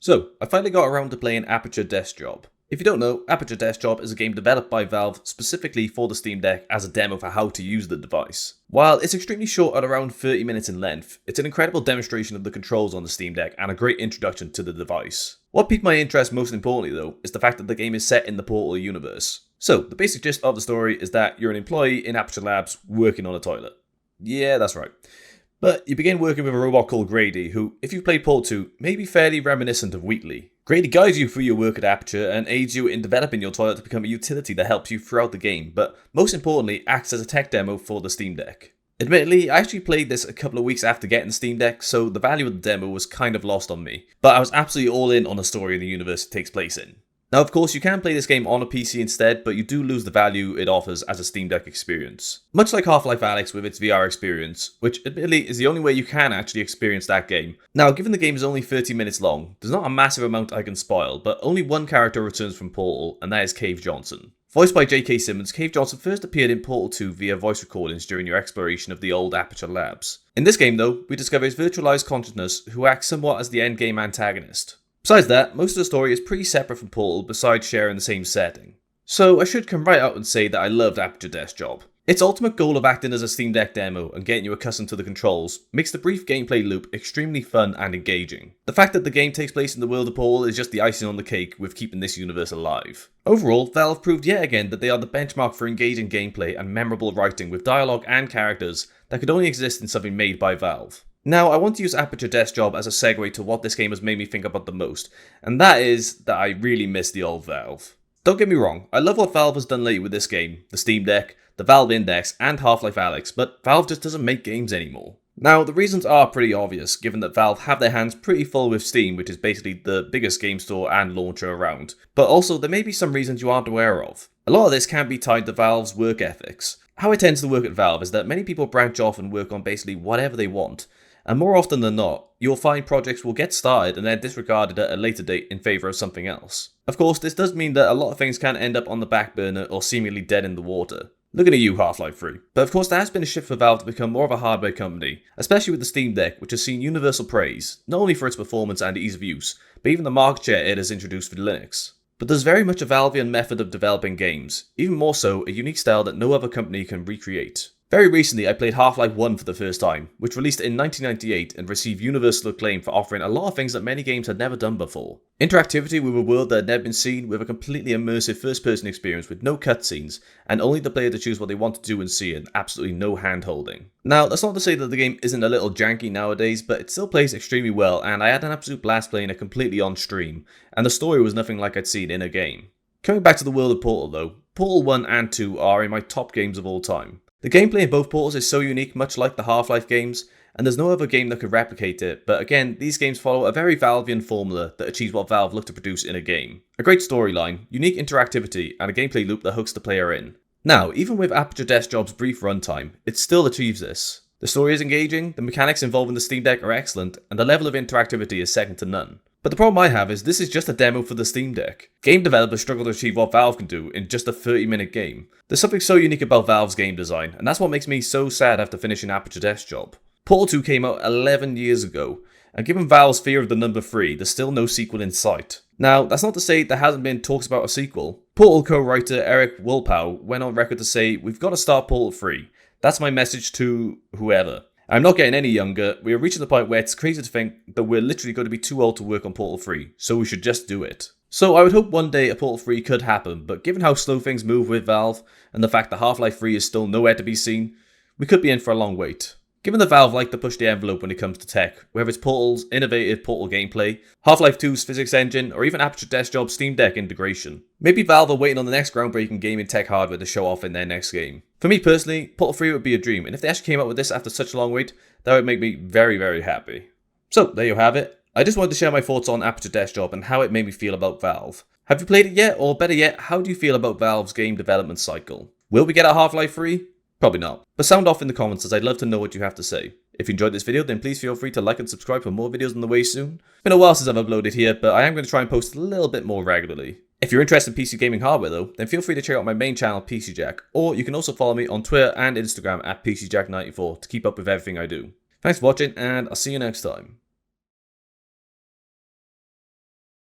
So, I finally got around to playing Aperture Desk Job. If you don't know, Aperture Desk Job is a game developed by Valve specifically for the Steam Deck as a demo for how to use the device. While it's extremely short at around 30 minutes in length, it's an incredible demonstration of the controls on the Steam Deck and a great introduction to the device. What piqued my interest most importantly though, is the fact that the game is set in the Portal universe. So, the basic gist of the story is that you're an employee in Aperture Labs working on a toilet. Yeah, that's right. But you begin working with a robot called Grady, who, if you've played Portal 2, may be fairly reminiscent of Wheatley. Grady guides you through your work at Aperture and aids you in developing your toilet to become a utility that helps you throughout the game, but most importantly acts as a tech demo for the Steam Deck. Admittedly, I actually played this a couple of weeks after getting the Steam Deck, so the value of the demo was kind of lost on me, but I was absolutely all in on the story and the universe it takes place in. Now of course you can play this game on a PC instead, but you do lose the value it offers as a Steam Deck experience. Much like Half-Life Alyx with its VR experience, which admittedly is the only way you can actually experience that game. Now given the game is only 30 minutes long, there's not a massive amount I can spoil, but only one character returns from Portal, and that is Cave Johnson. Voiced by J.K. Simmons, Cave Johnson first appeared in Portal 2 via voice recordings during your exploration of the old Aperture Labs. In this game though, we discover his virtualized consciousness who acts somewhat as the endgame antagonist. Besides that, most of the story is pretty separate from Portal besides sharing the same setting. So I should come right out and say that I loved Aperture Desk Job. Its ultimate goal of acting as a Steam Deck demo and getting you accustomed to the controls makes the brief gameplay loop extremely fun and engaging. The fact that the game takes place in the world of Portal is just the icing on the cake with keeping this universe alive. Overall, Valve proved yet again that they are the benchmark for engaging gameplay and memorable writing with dialogue and characters that could only exist in something made by Valve. Now, I want to use Aperture Desk Job as a segue to what this game has made me think about the most, and that is that I really miss the old Valve. Don't get me wrong, I love what Valve has done lately with this game, the Steam Deck, the Valve Index, and Half-Life Alyx, but Valve just doesn't make games anymore. Now, the reasons are pretty obvious, given that Valve have their hands pretty full with Steam, which is basically the biggest game store and launcher around, but also there may be some reasons you aren't aware of. A lot of this can be tied to Valve's work ethics. How it tends to work at Valve is that many people branch off and work on basically whatever they want, and more often than not, you'll find projects will get started and then disregarded at a later date in favour of something else. Of course, this does mean that a lot of things can end up on the back burner or seemingly dead in the water. Looking at you, Half-Life 3. But of course there has been a shift for Valve to become more of a hardware company, especially with the Steam Deck, which has seen universal praise, not only for its performance and ease of use, but even the market share it has introduced for Linux. But there's very much a Valvean method of developing games, even more so a unique style that no other company can recreate. Very recently I played Half-Life 1 for the first time, which released in 1998 and received universal acclaim for offering a lot of things that many games had never done before. Interactivity with a world that had never been seen, with a completely immersive first-person experience with no cutscenes, and only the player to choose what they want to do and see, and absolutely no hand-holding. Now, that's not to say that the game isn't a little janky nowadays, but it still plays extremely well, and I had an absolute blast playing it completely on stream, and the story was nothing like I'd seen in a game. Coming back to the world of Portal though, Portal 1 and 2 are in my top games of all time. The gameplay in both Portals is so unique, much like the Half-Life games, and there's no other game that could replicate it, but again, these games follow a very Valvean formula that achieves what Valve look to produce in a game. A great storyline, unique interactivity, and a gameplay loop that hooks the player in. Now, even with Aperture Desk Job's brief runtime, it still achieves this. The story is engaging, the mechanics involved in the Steam Deck are excellent, and the level of interactivity is second to none. But the problem I have is this is just a demo for the Steam Deck. Game developers struggle to achieve what Valve can do in just a 30-minute game. There's something so unique about Valve's game design, and that's what makes me so sad after finishing Aperture Desk Job. Portal 2 came out 11 years ago, and given Valve's fear of the number 3, there's still no sequel in sight. Now, that's not to say there hasn't been talks about a sequel. Portal co-writer Eric Wolpow went on record to say, "We've got to start Portal 3. That's my message to whoever. I'm not getting any younger, we are reaching the point where it's crazy to think that we're literally going to be too old to work on Portal 3, so we should just do it." So I would hope one day a Portal 3 could happen, but given how slow things move with Valve, and the fact that Half-Life 3 is still nowhere to be seen, we could be in for a long wait. Given that Valve like to push the envelope when it comes to tech, whether it's Portal's innovative Portal gameplay, Half-Life 2's physics engine, or even Aperture Desk Job's Steam Deck integration, maybe Valve are waiting on the next groundbreaking gaming tech hardware to show off in their next game. For me personally, Portal 3 would be a dream, and if they actually came out with this after such a long wait, that would make me very, very happy. So, there you have it. I just wanted to share my thoughts on Aperture Desk Job and how it made me feel about Valve. Have you played it yet, or better yet, how do you feel about Valve's game development cycle? Will we get a Half-Life 3? Probably not. But sound off in the comments as I'd love to know what you have to say. If you enjoyed this video, then please feel free to like and subscribe for more videos on the way soon. It's been a while since I've uploaded here, but I am going to try and post a little bit more regularly. If you're interested in PC gaming hardware though, then feel free to check out my main channel PCJack, or you can also follow me on Twitter and Instagram at PCJack94 to keep up with everything I do. Thanks for watching, and I'll see you next time.